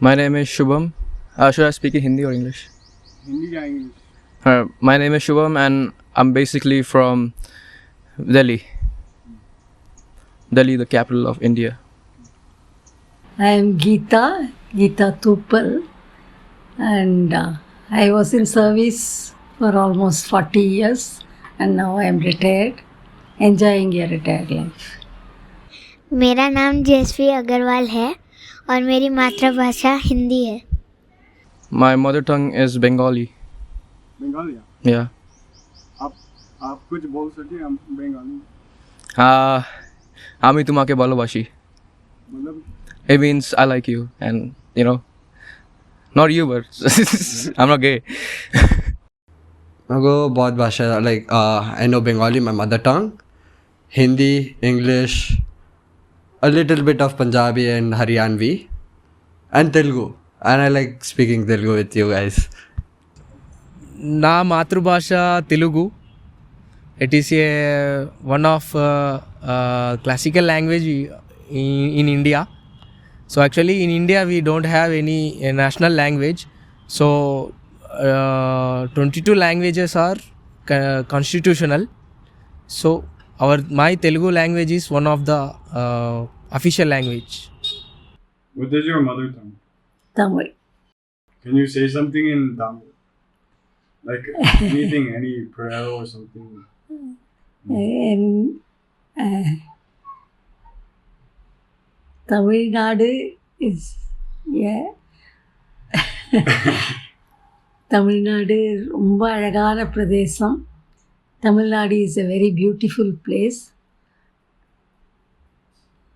My name is Shubham. Should I speak in Hindi or English? Hindi या English? My name is Shubham and I'm basically from Delhi. Delhi, the capital of India. I am Geeta Tupal, and I was in service for almost 40 years, and now I am retired, enjoying a retired life. मेरा नाम जयश्री अग्रवाल है और मेरी मातृभाषा हिंदी है। My mother tongue is Bengali. Bengali या? Yeah. आप कुछ बोल सके हम बंगाली? আমি তোমাকে ভালোবাসি. मतलब It means I like you and not you but I'm not gay. मेरे को बहुत भाषा like I know Bengali my mother tongue, Hindi, English, a little bit of Punjabi and Haryanvi, and Telugu. And I like speaking Telugu with you guys. నా మాతృభాష Telugu. It is a one of classical language in India. So actually in India we don't have any national language. So 22 languages are constitutional. So my Telugu language is one of the official language. what is your mother tongue? Tamil. Can you say something in Tamil? Like anything, any prayer or something? And Tamil Nadu is, yeah. Tamil Nadu ரொம்ப அழகான பிரதேசம். Tamil Nadu is a very beautiful place.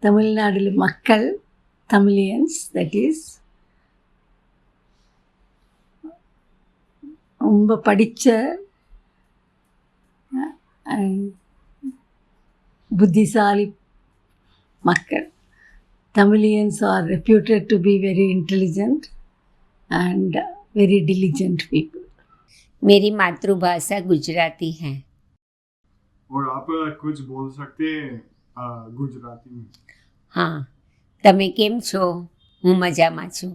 தமிழ்நாட்டில் மக்கள் Tamilians, that is ரொம்ப படித்த புத்திசாலி மக்கள். Tamilians are reputed to be very intelligent and very diligent people. मेरी मातृभाषा गुजराती है। और आप कुछ बोल सकते हैं गुजराती में? હા, તમે કેમ છો? હું મજામાં છું.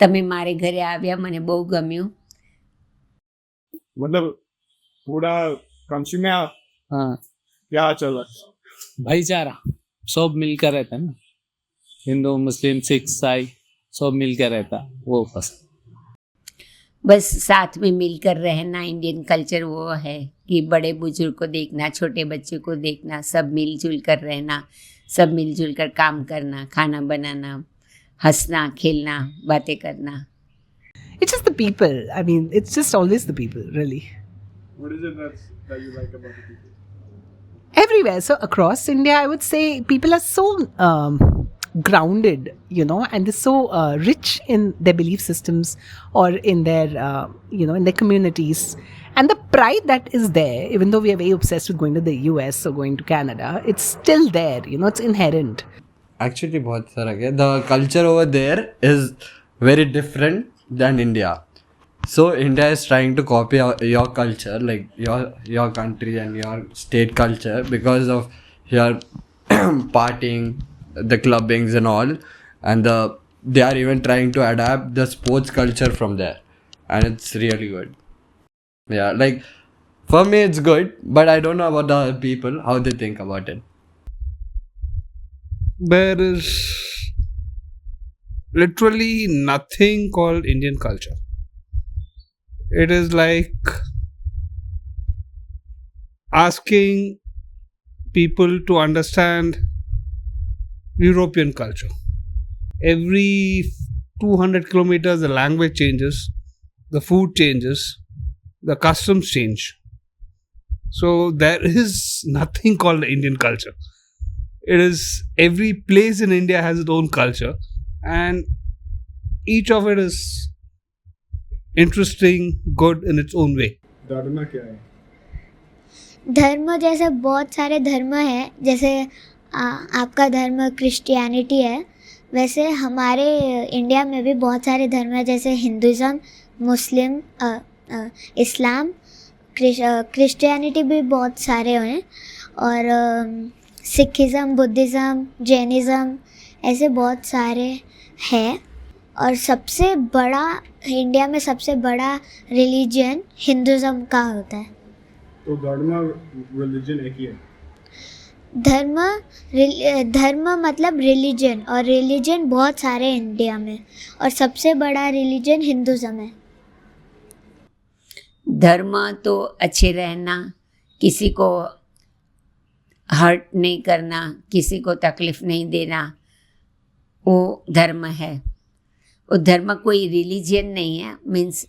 તમે મારે ઘરે આવ્યા, મને બહુ ગમ્યું. मतलब पूरा कंट्री में हाँ, क्या चल रहा है? भाईचारा सब मिलकर रहता है ना. हिंदू, मुस्लिम, सिख, ईसाई सब मिलकर रहता, वो पसंद. बस साथ में मिलकर रहना, इंडियन कल्चर वो है कि बड़े बुजुर्ग को देखना, छोटे बच्चे को देखना, सब मिलजुल कर रहना, सब मिलजुल कर काम करना, खाना बनाना, हंसना, खेलना, बातें करना. It's just the people. I mean, it's just always the people, really. What is it that you like about the people? Everywhere. So across India, I would say people are so grounded, and they're so rich in their belief systems or in their, in their communities. And the pride that is there, even though we are very obsessed with going to the US or going to Canada, it's still there, it's inherent. Actually, बहुत फर्क है. The culture over there is very different than India. So India is trying to copy your culture, like your country and your state culture, because of your partying, the clubbings and all, and they are even trying to adapt the sports culture from there, and it's really good. Yeah, like for me it's good, but I don't know about the other people how they think about it. There is literally nothing called Indian culture. It is like asking people to understand European culture. Every 200 kilometers, the language changes, the food changes, the customs change. So there is nothing called Indian culture. It is every place in India has its own culture, and each of it is interesting, good in its own way. धर्म क्या है? धर्म जैसे बहुत सारे धर्म हैं, जैसे आपका धर्म क्रिश्चियनिटी है, वैसे हमारे इंडिया में भी बहुत सारे धर्म हैं, जैसे हिंदुज़म, मुस्लिम, इस्लाम, क्रिश्चियनिटी भी बहुत सारे हैं, और सिखिज़म, बुद्धिज़्म, जैनिज़्म, ऐसे बहुत सारे हैं. और सबसे बड़ा इंडिया में सबसे बड़ा रिलीजन हिंदुज़म का होता है। तो धर्म रिलीजन एक ही है। धर्म मतलब रिलीजन, और रिलीजन बहुत सारे हैं इंडिया में, और सबसे बड़ा रिलीजन हिंदुज़म है। धर्म तो अच्छे रहना, किसी को हर्ट नहीं करना, किसी को तकलीफ नहीं देना, वो धर्म है। वो धर्म कोई रिलीजन नहीं है, मीन्स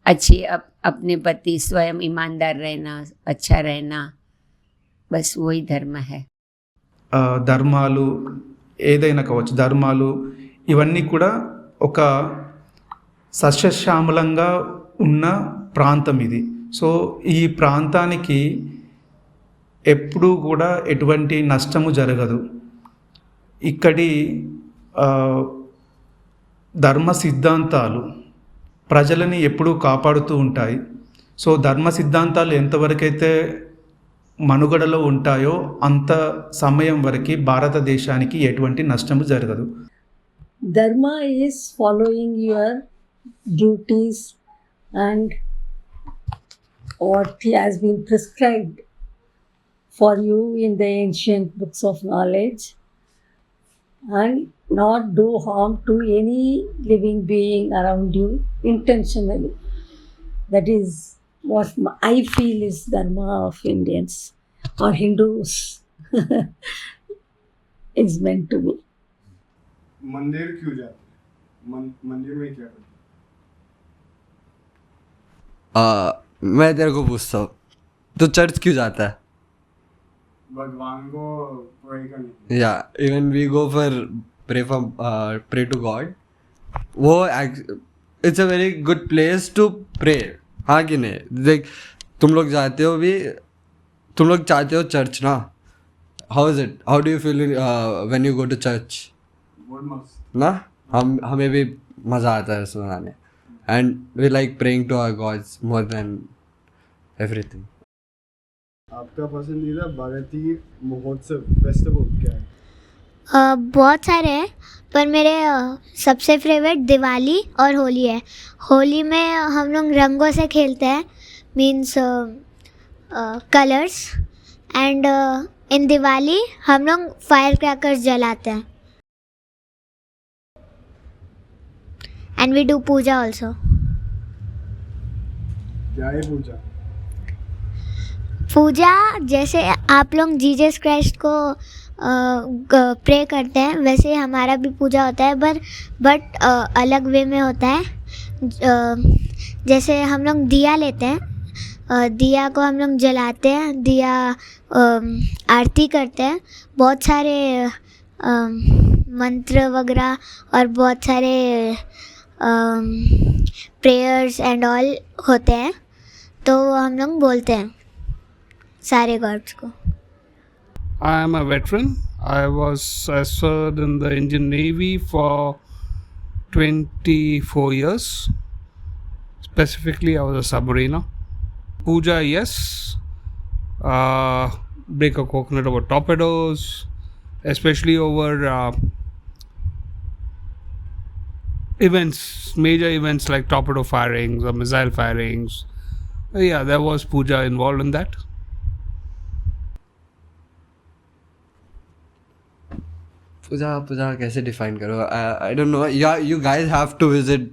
अच्छे अपने प्रति स्वयं ईमानदार रहना, अच्छा रहना, बस वही धर्म है। ధర్మాలు ఏదైనా కావచ్చు, ధర్మాలు ఇవన్నీ కూడా ఒక సస్యశ్యామలంగా ఉన్న ప్రాంతం ఇది. సో ఈ ప్రాంతానికి ఎప్పుడూ కూడా ఎటువంటి నష్టము జరగదు. ఇక్కడి ధర్మ సిద్ధాంతాలు ప్రజలని ఎప్పుడూ కాపాడుతూ ఉంటాయి. సో ధర్మ సిద్ధాంతాలు ఎంతవరకైతే మనుగడలో ఉంటాయో అంత సమయం వరకు భారతదేశానికి ఎటువంటి నష్టము జరగదు. Dharma is following your duties and what has been prescribed for you in the ancient books of knowledge, and not do harm to any living being around you intentionally. That is what I feel is Dharma of Indians or Hindus is meant to be. मंदिर क्यों जाते हैं? मंदिर में क्या करते हैं? मैं तेरे को पूछता हूँ, तो चर्च क्यों जाता है? भगवान को प्रे करने। या even we go for pray to God. वो it's a very good place to pray, हाँ कि नहीं? देख, तुम लोग जाते हो भी, तुम लोग चाहते हो चर्च ना. How is it, how do you feel when you go to church? बहुत मस्त ना, हमें भी मज़ा आता है सुनाने. And we like praying to our gods more than everything. आपका पसंदीदा भारतीय महोत्सव फेस्टिवल क्या है? बहुत सारे हैं, पर मेरे सबसे फेवरेट दिवाली और होली है। होली में हम लोग रंगों से खेलते हैं, means colours, and in Diwali हम लोग फायर क्रैकर्स जलाते हैं, and we do puja also. क्या है पूजा? पूजा जैसे आप लोग जीसस क्राइस्ट को प्रे करते हैं, वैसे हमारा भी पूजा होता है, बट अलग वे में होता है। जैसे हम लोग दिया लेते हैं, दिया को हम लोग जलाते हैं, दिया आरती करते हैं, बहुत सारे मंत्र वगैरह और बहुत सारे प्रेयर्स एंड ऑल होते हैं, तो हम लोग बोलते हैं सारे गॉड्स को। I am a veteran. I served in the Indian Navy for 24 years. Specifically, I was a submariner. Puja, yes. Break a coconut over torpedoes, especially over events, major events like torpedo firings or missile firings. Yeah, there was puja involved in that. पूजा कैसे define करो? I don't know. Yeah you guys have to visit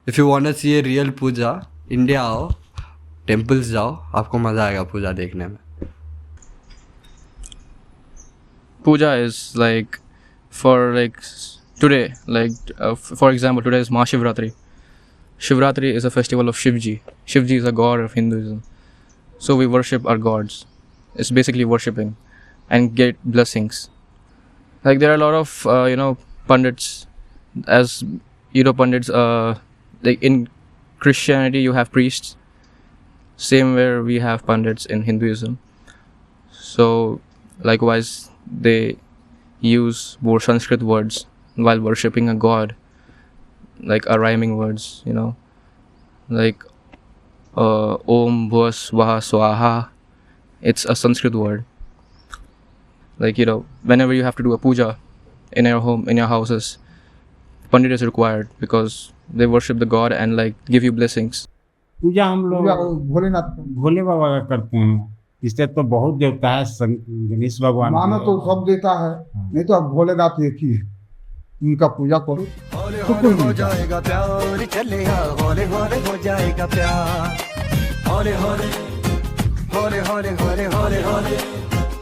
if you want to see a real puja. India आओ, temples जाओ, आपको मज़ा आएगा पूजा देखने में. Puja is like for like today, like for example, today is Mahashivratri. Shivratri is a festival of Shivji. Shivji is a god of Hinduism. So we worship our gods. It's basically worshipping and get blessings. Like there are a lot of pundits, as pundits. Like in Christianity, you have priests. Same where we have pundits in Hinduism. So likewise, they use more Sanskrit words while worshipping a god, like a rhyming words, like Om Bhua Swaha Swaha. It's a Sanskrit word. Like whenever you have to do a puja in your home, in your houses, pandit is required because they worship the god and like give you blessings. पूजा हम लोग भोलेनाथ भोले बाबा का करते हैं। इससे तो बहुत देवता है, गणेश भगवान मानो के। तो सब देता है, नहीं तो अब भोलेनाथ एक ही है, उनका पूजा करो हौले हो जाएगा प्यार, चलेगा हौले हौले हो जाएगा प्यार, हौले हौले हौले हौले हौले हौले हौले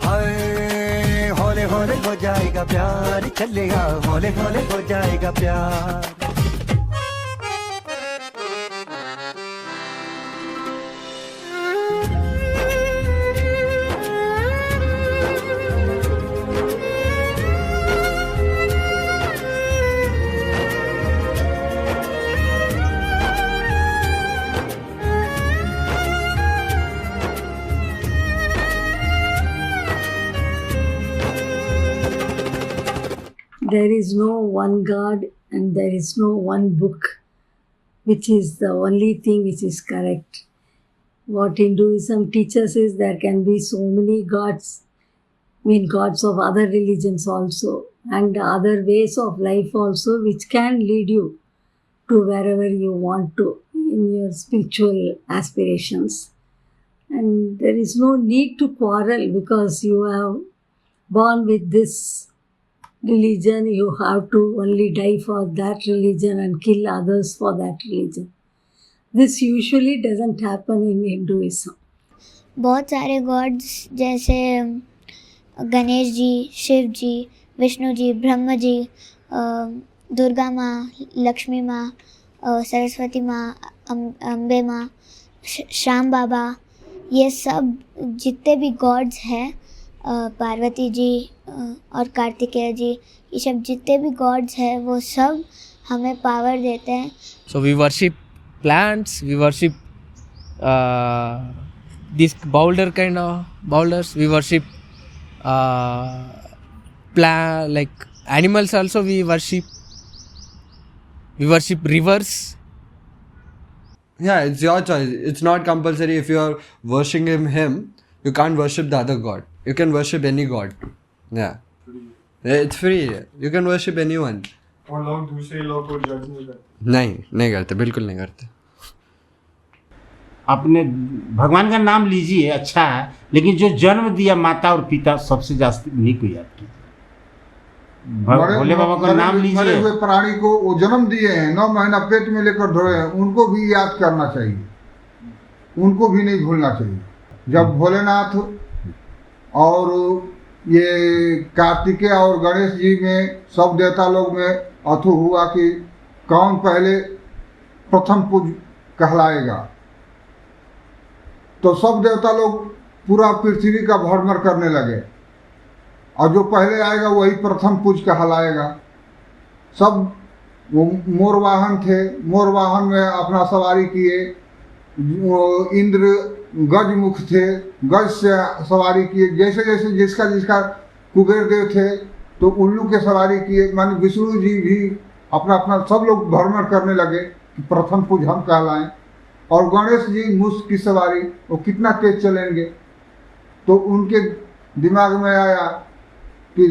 हाय हौले हौले हो जाएगा प्यार, चलेगा हौले हौले हो जाएगा प्यार। There is no one God and there is no one book which is the only thing which is correct. What Hinduism teaches is there can be so many gods, gods of other religions also, and other ways of life also, which can lead you to wherever you want to in your spiritual aspirations. And there is no need to quarrel because you have born with this religion, you have to only die for that religion and kill others for that religion. This usually doesn't happen in Hinduism. बहुत सारे God's जैसे गणेश जी, शिव जी, विष्णु जी, ब्रह्म जी, दुर्गा माँ, लक्ष्मी माँ, सरस्वती माँ, अम्बे माँ, श्याम बाबा, ये सब जितने भी गॉड्स हैं, पार्वती जी और कार्तिकेय जी, ये सब जितने भी गॉड्स हैं वो सब हमें पावर देते हैं। So we worship plants, we worship these boulder kind of boulders, we worship like animals also we worship rivers. Yeah, it's your choice. It's not compulsory. If you are worshipping him, you can't worship the other god. You can worship any god. Yeah. It's free. You can worship anyone. और लोग दूसरे लोग को जज नहीं करते। नहीं करते, बिल्कुल नहीं करते। अपने भगवान का नाम लीजिए, अच्छा है, लेकिन जो जन्म दिया माता और पिता सबसे ज्यादा नहीं कोई याद कीजिए। भोले बाबा का नाम मरे लीजिए। हुए प्राणी को वो जन्म दिए हैं, 9 महीना पेट में लेकर ढोए हैं, उनको भी याद करना चाहिए, उनको भी नहीं भूलना चाहिए। जब भोलेनाथ और ये कार्तिकेय और गणेश जी में सब देवता लोग में अथु हुआ कि कौन पहले प्रथम पूज कहलाएगा, तो सब देवता लोग पूरा पृथ्वी का भ्रमण करने लगे और जो पहले आएगा वही प्रथम पूज कहलाएगा। सब वो मोर वाहन थे, मोर वाहन में अपना सवारी किए, इंद्र गज मुख थे, गज से सवारी किए, जैसे जैसे जिसका कुबेर देव थे तो उल्लू के सवारी किए, माने विष्णु जी भी अपना अपना सब लोग भ्रमण करने लगे कि प्रथम पूज हम कहलाएं। और गणेश जी मूस की सवारी, वो कितना तेज चलेंगे, तो उनके दिमाग में आया कि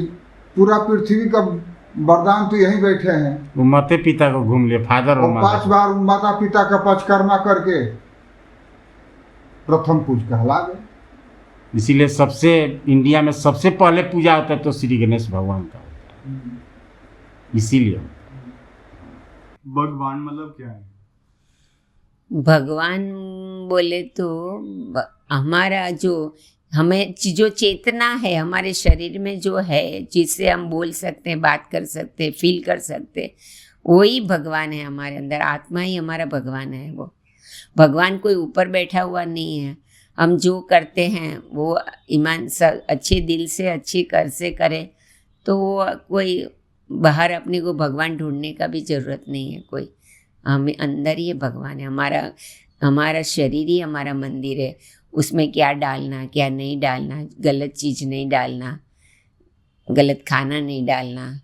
पूरा पृथ्वी का वरदान तो यहीं बैठे हैं, वो माता पिता को घूम लिए, फादर और 5 बार माता पिता का परिक्रमा करके प्रथम पूज कहला गए। इसीलिए सबसे इंडिया में सबसे पहले पूजा होता है तो श्री गणेश भगवान का होता है, इसीलिए। भगवान मतलब क्या है? भगवान बोले तो हमारा जो हमें जो चेतना है हमारे शरीर में जो है, जिससे हम बोल सकते हैं, बात कर सकते हैं, फील कर सकते हैं, वही भगवान है हमारे अंदर। आत्मा ही हमारा भगवान है। वो भगवान कोई ऊपर बैठा हुआ नहीं है। हम जो करते हैं वो ईमान अच्छे दिल से अच्छे कर से करें तो कोई बाहर अपने को भगवान ढूंढने का भी ज़रूरत नहीं है। कोई हमें अंदर ही भगवान है। हमारा शरीर ही हमारा मंदिर है। उसमें क्या डालना क्या नहीं डालना, गलत चीज़ नहीं डालना, गलत खाना नहीं डालना,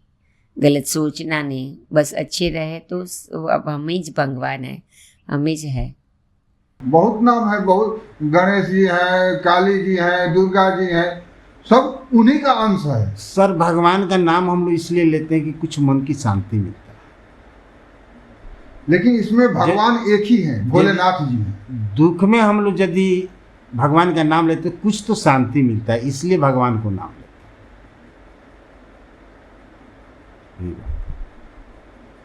गलत सोचना नहीं, बस अच्छे रहे तो अब हम ही भगवान है, हम ही है। बहुत नाम है, बहुत गणेश जी हैं, काली जी हैं, दुर्गा जी हैं, सब उन्हीं का अंश है। सर भगवान का नाम हम लोग इसलिए लेते हैं कि कुछ मन की शांति मिलता है। लेकिन इसमें भगवान एक ही है, भोलेनाथ जी हैं। दुख में हम लोग यदि भगवान का नाम लेते कुछ तो शांति मिलता है, इसलिए भगवान को नाम लेते हैं।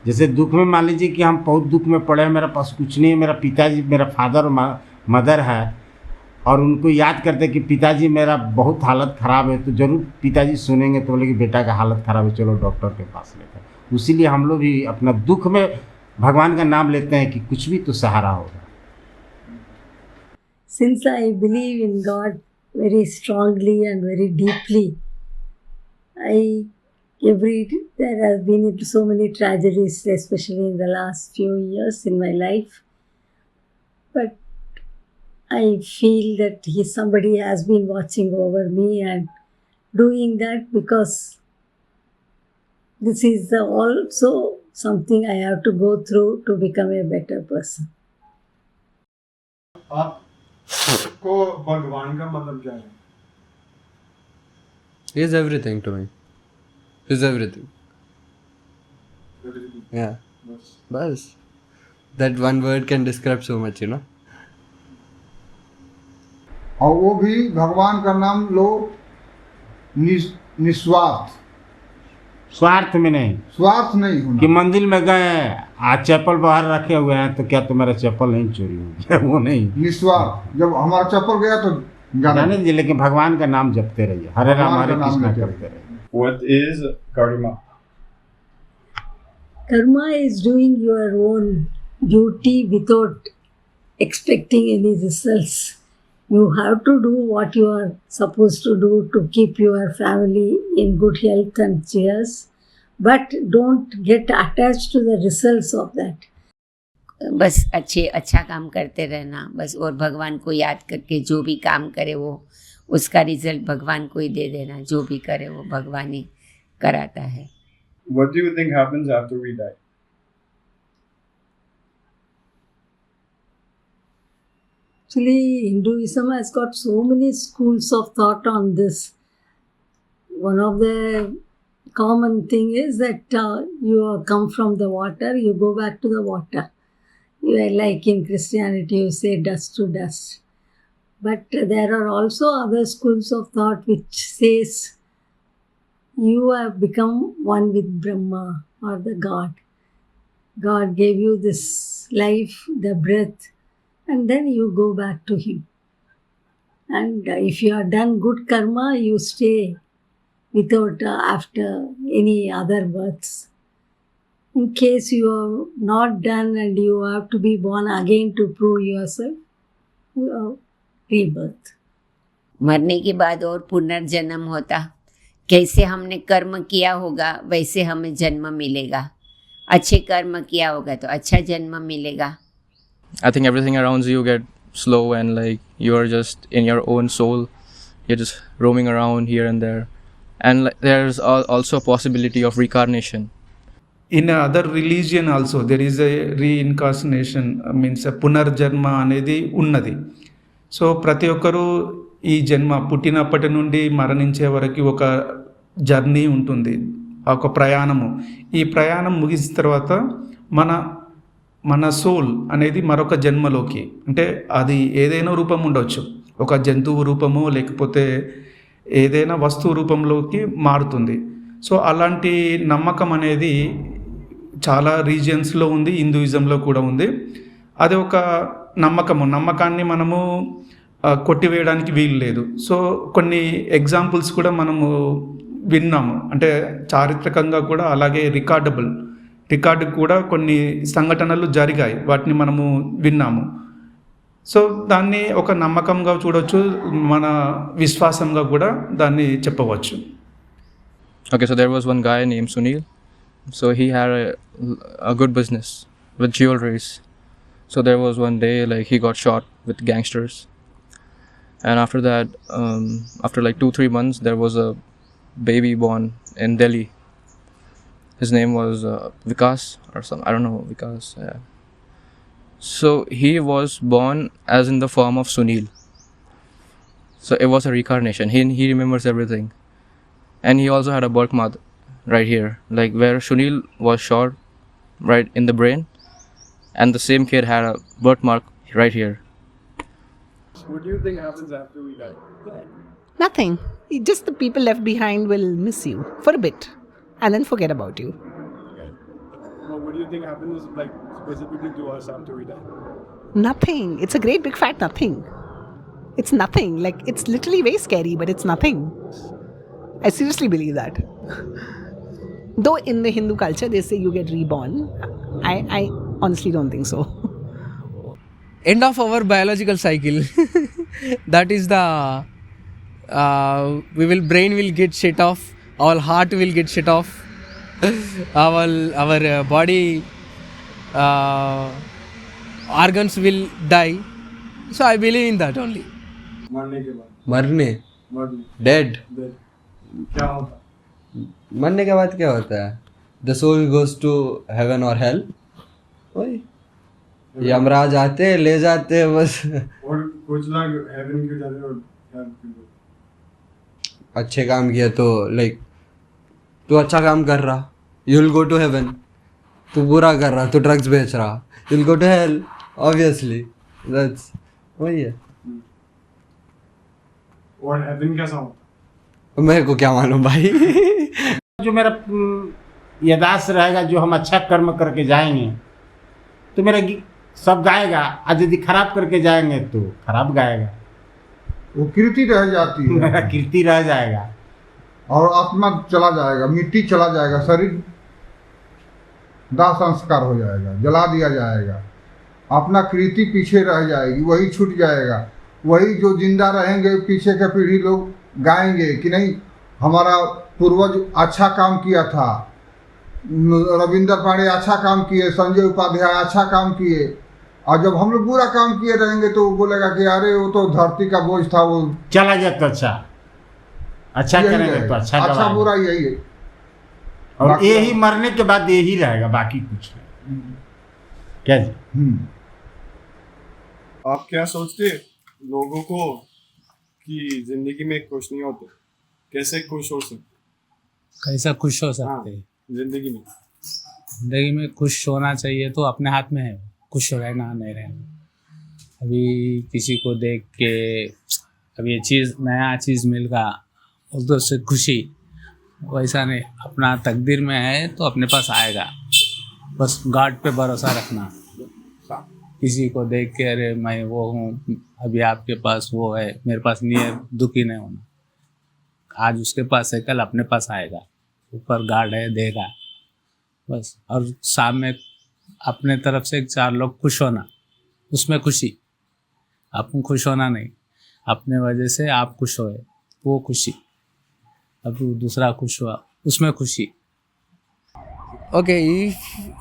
जैसे दुख में मान लीजिए कि हम बहुत दुख में पड़े हैं, मेरे पास कुछ नहीं है, मेरा पिताजी, मेरा फादर और मदर है, और उनको याद करते कि पिताजी मेरा बहुत हालत ख़राब है, तो जरूर पिताजी सुनेंगे तो बोले कि बेटा का हालत ख़राब है, चलो डॉक्टर के पास लेकर। उसीलिए हम लोग भी अपना दुख में भगवान का नाम लेते हैं कि कुछ भी तो सहारा होगा। Since I believe in God very strongly and very deeply, there have been so many tragedies, especially in the last few years in my life. But I feel that somebody has been watching over me and doing that because this is also something I have to go through to become a better person. आपको भगवान का मतलब क्या है? He is everything to me. He is everything. Yeah. Bas. That one word can describe so much, you know. और वो भी भगवान का नाम लो निस्वार्थ, स्वार्थ में नहीं, स्वार्थ नहीं होना। कि मंदिर में गए आज चप्पल बाहर रखे हुए हैं तो क्या तुम्हारा चप्पल नहीं चोरी हो, वो नहीं, निस्वार्थ। जब हमारा चप्पल गया तो जाने दीजिए, लेकिन भगवान का नाम जपते रहिए, हरे राम हरे कृष्णा करते रहिए। What is karma? Karma is doing your own duty without expecting any results. You have to do what you are supposed to do to keep your family in good health and cheers, but don't get attached to the results of that. बस अच्छा काम करते रहना बस, और भगवान को याद करके जो भी काम करे वो उसका रिजल्ट भगवान को ही दे देना, जो भी करे वो भगवान ही कराता है। What do you think happens after we die? Actually, Hinduism has got so many schools of thought on this. One of the common thing is that you come from the water, you go back to the water. You are like in Christianity, you say dust to dust. But there are also other schools of thought which says you have become one with Brahma or the God. God gave you this life, the breath, and then you go back to Him. And if you have done good karma, you stay without after any other births. In case you have not done and you have to be born again to prove yourself, you have rebirth. मरने के बाद और पुनर्जन्म होता, कैसे हमने कर्म किया होगा वैसे हमें जन्म मिलेगा, अच्छे कर्म किया होगा तो अच्छा जन्म मिलेगा। I think everything around you get slow and like you are just in your own soul. You're just roaming around here and there. And like, there's also a possibility of reincarnation. In other religion also there is a reincarnation, means a పునర్జన్మ అనేది ఉన్నది. So ప్రతి ఒక్కరూ ఈ జన్మ పుట్టినప్పటి నుండి మరణించే వరకు ఒక జర్నీ ఉంటుంది, ఒక ప్రయాణము. ఈ ప్రయాణం ముగిసిన తర్వాత మన సోల్ అనేది మరొక జన్మలోకి, అంటే అది ఏదైనా రూపం ఉండొచ్చు, ఒక జంతువు రూపము లేకపోతే ఏదైనా వస్తువు రూపంలోకి మారుతుంది. సో అలాంటి నమ్మకం అనేది చాలా రీజియన్స్లో ఉంది, హిందూయిజంలో కూడా ఉంది. అది ఒక నమ్మకాన్ని మనము కొట్టివేయడానికి వీలు లేదు. సో కొన్ని ఎగ్జాంపుల్స్ కూడా మనము విన్నాము, అంటే చారిత్రకంగా కూడా అలాగే రికార్డు కూడా కొన్ని సంఘటనలు జరిగాయి, వాటిని మనము విన్నాము. సో దాన్ని ఒక నమ్మకంగా చూడవచ్చు, మన విశ్వాసంగా కూడా దాన్ని చెప్పవచ్చు. Okay, so there was one guy named Sunil. So he had a good business with jewelries. So there was one day like he got shot with gangsters. And after that, after like 2-3 months, there was a baby born in Delhi. His name was Vikas or something. I don't know, Vikas. Yeah. So he was born as in the form of Sunil. So it was a reincarnation. He remembers everything. And he also had a birthmark right here, like where Sunil was shot right in the brain. and the same kid had a birthmark right here. What do you think happens after we die? Nothing. Just the people left behind will miss you for a bit and then forget about you. Well, what do you think happens, like, specifically to us after we die? Nothing. It's a great big fat nothing. It's nothing. Like, it's literally very scary, but it's nothing. I seriously believe that. Though in the Hindu culture they say you get reborn, I honestly don't think so. End of our biological cycle. That is the brain will get shut off, our heart will get shut off, our body organs will die. So I believe in that only. मरने के बाद मरने dead क्या होता? मरने के बाद क्या होता है? The soul goes to heaven और हेल. वही यमराज आते हैं, ले जाते हैं बस. और कुछ लोग हेवन क्यों जाते हैं और hell क्यों जाते हैं? अच्छे काम किए तो लाइक तू अच्छा काम कर रहा, you will go to heaven. तू बुरा कर रहा, तू ड्रग्स बेच रहा, you will go to hell obviously. That's वही है. और हेवन कैसा होता? मेरे को क्या मालूम भाई. जो मेरा यादाश्त रहेगा, जो हम अच्छा कर्म करके जाएंगे तो मेरा सब गाएगा, और यदि खराब करके जाएंगे तो खराब गाएगा. वो कीर्ति रह जाती है. मेरा कीर्ति रह जाएगा और आत्मा चला जाएगा, मिट्टी चला जाएगा, शरीर दाह संस्कार हो जाएगा, जला दिया जाएगा. अपना कीर्ति पीछे रह जाएगी, वही छूट जाएगा. वही जो जिंदा रहेंगे पीछे के पीढ़ी लोग गाएंगे कि नहीं हमारा पूर्वज अच्छा काम किया था, रविंद्र पांडे अच्छा काम किए, संजय उपाध्याय अच्छा काम किए. और जब हम लोग बुरा काम किए रहेंगे तो वो बोलेगा कि अरे वो तो धरती का बोझ था, वो चला गया तो अच्छा करेंगे तो अच्छा बुरा यही है. और यही मरने के बाद यही रहेगा, बाकी कुछ नहीं. क्या जी? आप क्या सोचते लोगों को कि जिंदगी में खुश नहीं होते, कैसे खुश हो सकते? कैसा खुश हो सकते हैं? जिंदगी में खुश होना चाहिए तो अपने हाथ में है, खुश रहना नहीं रहना. अभी किसी को देख के अब ये चीज़ नया चीज़ मिल गया तो उससे खुशी, वैसा नहीं. अपना तकदीर में है तो अपने पास आएगा, बस गॉड पे भरोसा रखना. किसी को देख के अरे मैं वो हूँ, अभी आपके पास वो है, मेरे पास नहीं है, दुखी नहीं होना. आज उसके पास है, कल अपने पास आएगा. ऊपर गार्ड है, देगा बस. और सामने अपने तरफ से 4 लोग खुश होना, उसमें खुशी. आपको खुश होना नहीं, अपने वजह से आप खुश होए, वो खुशी. अब दूसरा खुश हुआ, उसमें खुशी. Okay,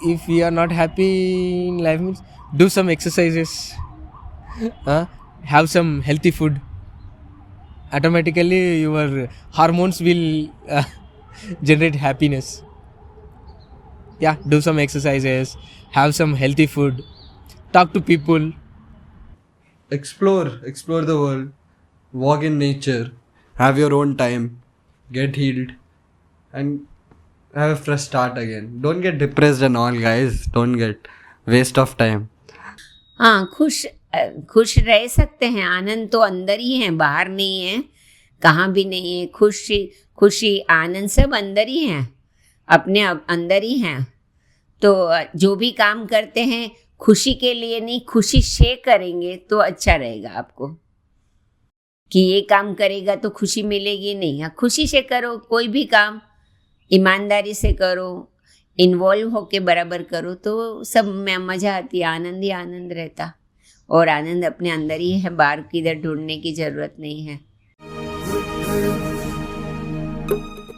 if you are not happy in life, means do some exercises, have some healthy food. Automatically your hormones will generate happiness. Yeah, do some exercises, have some healthy food, talk to people, explore the world, walk in nature, have your own time, get healed, and have a fresh start again. Don't get depressed and all, guys. Don't get waste of time. हाँ, खुश रह सकते हैं. आनंद तो अंदर ही है, बाहर नहीं है, कहाँ भी नहीं है. खुशी आनंद सब अंदर ही है, अपने अंदर ही हैं. तो जो भी काम करते हैं खुशी के लिए नहीं, खुशी से करेंगे तो अच्छा रहेगा. आपको कि ये काम करेगा तो खुशी मिलेगी नहीं. हाँ, खुशी से करो, कोई भी काम ईमानदारी से करो, इन्वॉल्व होके बराबर करो तो सब में मज़ा आती है, आनंद ही आनंद रहता. और आनंद अपने अंदर ही है, बाहर किधर ढूंढने की ज़रूरत नहीं है.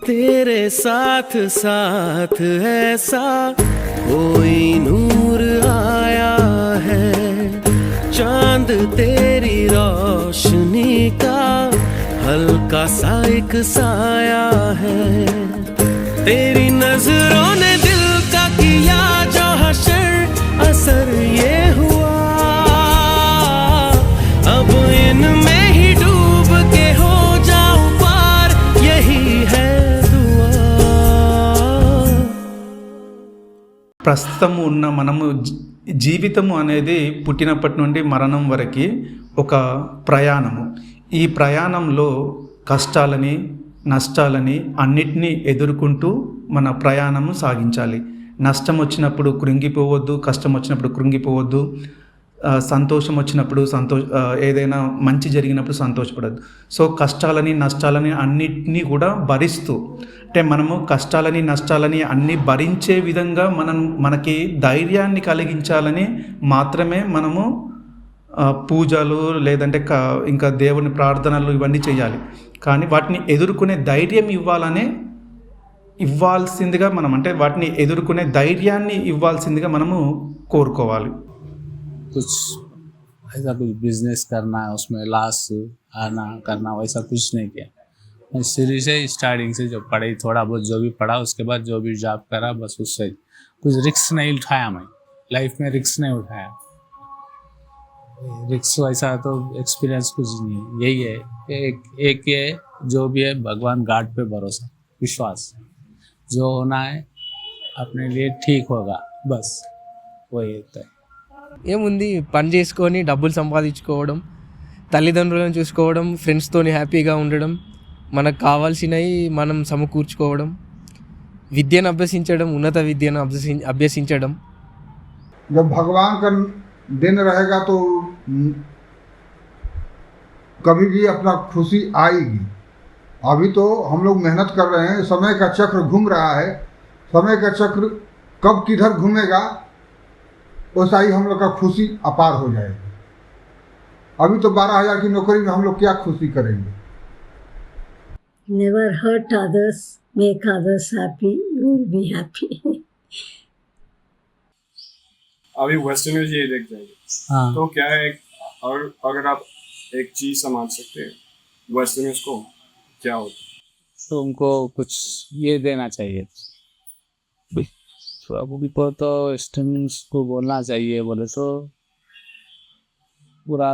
तेरे साथ साथ ऐसा कोई नूर आया है, चांद तेरी रोशनी का हल्का सा एक साया है. तेरी नजरों ने दिल का किया जो हशर, असर ये हुआ अब इनमें ही डूब के हो जाऊं पार, यही है ప్రస్తుతము ఉన్న మనము జీవితము అనేది పుట్టినప్పటి నుండి మరణం వరకు ఒక ప్రయాణము. ఈ ప్రయాణంలో కష్టాలని నష్టాలని అన్నిటినీ ఎదుర్కొంటూ మన ప్రయాణము సాగించాలి. నష్టం వచ్చినప్పుడు కృంగిపోవద్దు, కష్టం వచ్చినప్పుడు కృంగిపోవద్దు, సంతోషం వచ్చినప్పుడు ఏదైనా మంచి జరిగినప్పుడు సంతోషపడద్దు. సో కష్టాలని నష్టాలని అన్నిటినీ కూడా భరిస్తూ, అంటే మనము కష్టాలని నష్టాలని అన్నీ భరించే విధంగా మనకి ధైర్యాన్ని కలిగించాలని మాత్రమే మనము పూజలు లేదంటే ఇంకా దేవుని ప్రార్థనలు ఇవన్నీ చేయాలి. కానీ వాటిని ఎదుర్కొనే ధైర్యం ఇవ్వాల్సిందిగా మనం, అంటే వాటిని ఎదుర్కొనే ధైర్యాన్ని ఇవ్వాల్సిందిగా మనము కోరుకోవాలి. कुछ ऐसा कुछ बिजनेस करना है, उसमें लॉस आना करना, वैसा कुछ नहीं किया. मैं शुरू से स्टार्टिंग से जो पढ़ाई थोड़ा बहुत जो भी पढ़ा, उसके बाद जो भी जॉब करा, बस उससे कुछ रिस्क नहीं उठाया. मैं लाइफ में रिस्क नहीं उठाया. रिस्क वैसा तो एक्सपीरियंस कुछ नहीं. यही है एक ये जो भी है भगवान गॉड पे भरोसा, विश्वास. जो होना है अपने लिए ठीक होगा, बस वही होता है. ఏముంది, పని చేసుకొని డబ్బులు సంపాదించుకోవడం, తల్లిదండ్రులను చూసుకోవడం, ఫ్రెండ్స్తోని హ్యాపీగా ఉండడం, మనకు కావాల్సినవి మనం సమకూర్చుకోవడం, విద్యను అభ్యసించడం, ఉన్నత విద్యను అభ్యసించడం. जब भगवान का दिन रहेगा तो कभी भी अपना खुशी आएगी. अभी तो हम लोग मेहनत कर रहे हैं, समय का चक्र घूम रहा है. समय का चक्र कब किधर घूमेगा वैसा ही हम लोग का खुशी अपार हो जाएगी. अभी तो 12,000 की नौकरी में हम लोग क्या खुशी करेंगे. Never hurt others, make others happy, you will be happy. अभी वेस्टर्नर्स ये देख जाएंगे. हाँ. तो क्या है, और अगर आप एक चीज समझ सकते हैं वेस्टर्नर्स को क्या होता है, तो उनको कुछ ये देना चाहिए. तो अभी को तो वेस्टर्नर्स को बोलना चाहिए. बोले तो पूरा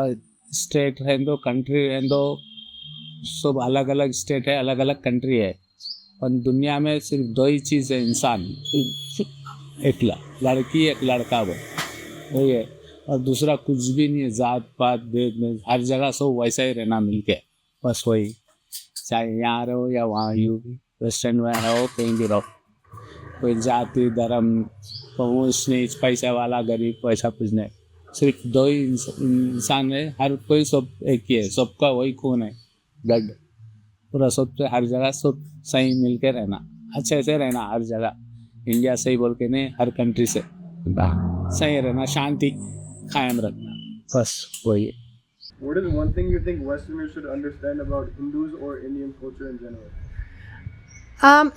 स्टेट है तो कंट्री है तो सब अलग अलग स्टेट है, अलग अलग कंट्री है, और दुनिया में सिर्फ दो ही चीज़ है इंसान, एक लड़की एक लड़का, वही है. और दूसरा कुछ भी नहीं है. जात पात भेद में हर जगह सब वैसा ही रहना मिल के, बस वही. चाहे यहाँ रहो या वहाँ वेस्टर्न में रहो, कहीं भी रहो, कोई जाति धर्म ऊंच नीच, पैसा वाला गरीब, पैसा कुछ नहीं. सिर्फ दो ही इंसान है. हर कोई सब एक ही है, सबका वही खून है, ब्लड. पूरा सब से हर जगह सब सही मिल के रहना, अच्छे से रहना हर जगह. इंडिया सही बोल के नहीं, हर कंट्री से सही रहना, शांति कायम रखना, बस वही है. What is one thing you think Westerners should understand about Hindus or Indian culture in general?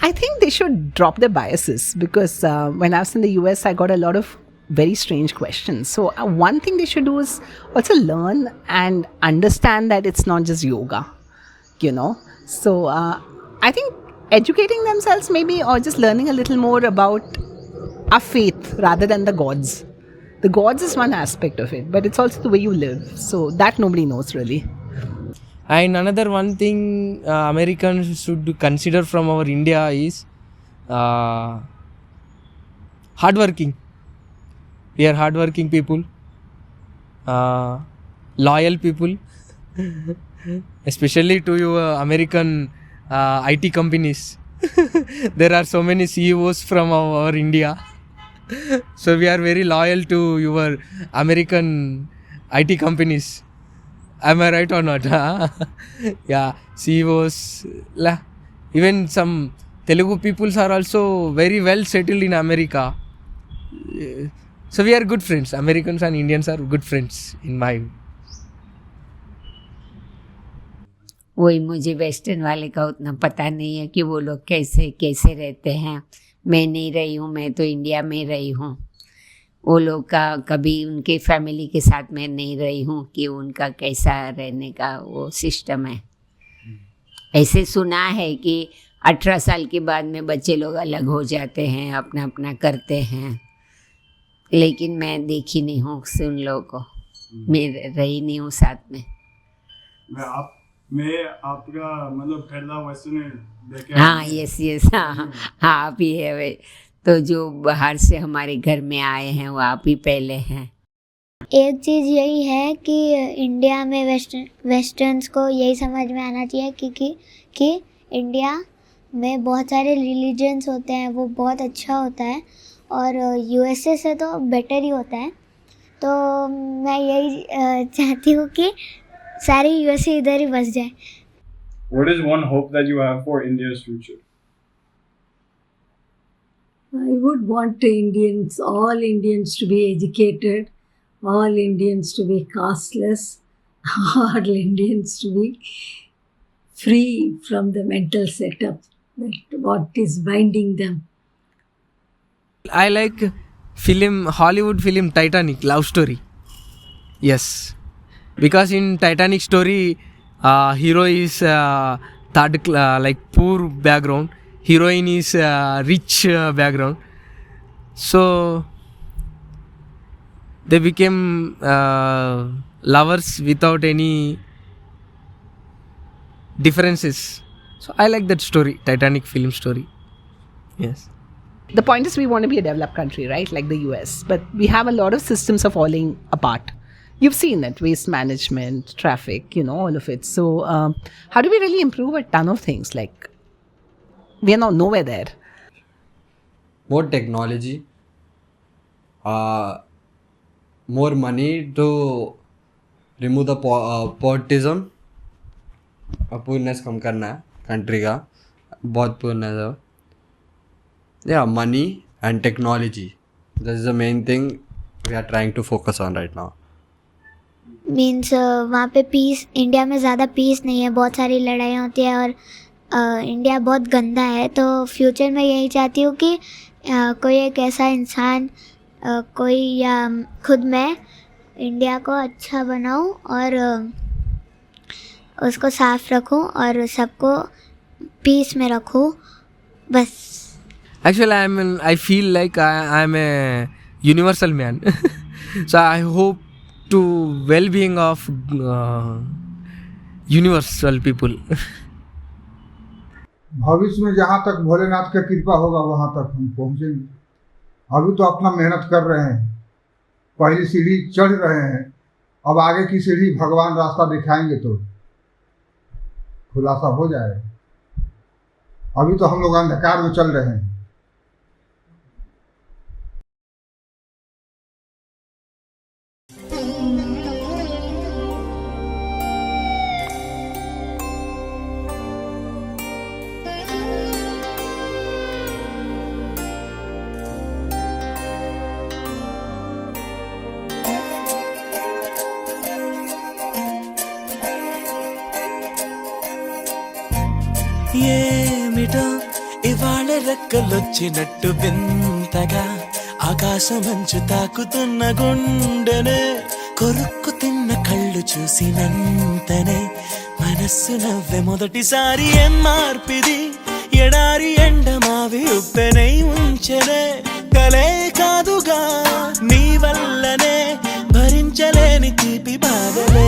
I think they should drop their biases, because when I was in the US, I got a lot of very strange questions. So one thing they should do is also learn and understand that it's not just yoga, you know. So I think educating themselves maybe, or just learning a little more about our faith rather than the gods. The gods is one aspect of it, but it's also the way you live. So that nobody knows really. And another one thing Americans should consider from our India is hardworking. We are hardworking people, loyal people, especially to your American IT companies. There are so many CEOs from our India. So we are very loyal to your American IT companies. Am I right or not? Yeah, CEOs. Even some Telugu peoples are also very well settled in America. So we are good friends. Americans and Indians are good friends in my view. वही, मुझे western वाले का उतना पता नहीं है कि वो लोग कैसे कैसे रहते हैं. मैं नहीं रही हूँ, मैं तो इंडिया में रही हूँ. वो लोग का कभी उनके फैमिली के साथ मैं नहीं रही हूँ कि उनका कैसा रहने का वो सिस्टम है. ऐसे सुना है कि 18 साल के बाद में बच्चे लोग अलग हो जाते हैं, अपना अपना करते हैं, लेकिन मैं देखी नहीं हूँ उन लोगों को. मैं रही नहीं हूँ साथ में. मैं आपका मतलब पहला वेस्टर्न देखे. हाँ, यस, हाँ, आप ही है वे. तो जो बाहर से हमारे घर में आए हैं वो आप ही पहले हैं। एक चीज़ यही है कि इंडिया में वेस्टर्न्स को यही समझ में आना चाहिए कि इंडिया में बहुत सारे रिलीजन्स होते हैं, वो बहुत अच्छा होता है और यूएसए से तो बेटर ही होता है। तो मैं यही चाहती हूँ कि सारे यूएसए इधर ही बस जाए। What is one hope that you have for India's future? I would want Indians, all Indians to be educated, all Indians to be casteless, all Indians to be free from the mental setup that what is binding them. I like Hollywood film Titanic, love story. Yes, because in Titanic story, hero is like poor background, heroine is rich background. So they became lovers without any differences. So I like that story, Titanic film story. Yes. The point is, we want to be a developed country, right? Like the US. But we have a lot of systems are falling apart. You've seen it, waste management, traffic, all of it. So how do we really improve a ton of things? Like, we are now nowhere there. More technology, more money to remove the povertism. Poorness कम करना है country का, बहुत poorness है. Yeah, money and technology. That is the main thing we are trying to focus on right now. Means वहाँ पे piece, India में ज़्यादा piece नहीं है, बहुत सारी लड़ाइयाँ होती है और इंडिया बहुत गंदा है। तो फ्यूचर में यही चाहती हूँ कि कोई एक ऐसा इंसान, कोई या खुद मैं इंडिया को अच्छा बनाऊँ और उसको साफ रखूँ और सबको पीस में रखूँ, बस। Actually, I feel like I am a universal man. So I hope to well-being of universal people. भविष्य में जहाँ तक भोलेनाथ का कृपा होगा वहाँ तक हम पहुँचेंगे। अभी तो अपना मेहनत कर रहे हैं, पहली सीढ़ी चढ़ रहे हैं, अब आगे की सीढ़ी भगवान रास्ता दिखाएंगे तो खुलासा हो जाएगा। अभी तो हम लोग अंधकार में चल रहे हैं। ఏమిటో ఇవాళ రెక్కలొచ్చినట్టు వింతగా ఆకాశమంచు తాకుతున్న గుండెనే కొరుక్కు తిన్న కళ్ళు చూసినంతనే మనస్సు నవ్వే మొదటిసారి ఏం మార్పిది ఎడారి ఎండమావి ఉప్పెనై ఉంచెనే కలే కాదుగా నీ వల్లనే భరించలేని తీపి బాధలే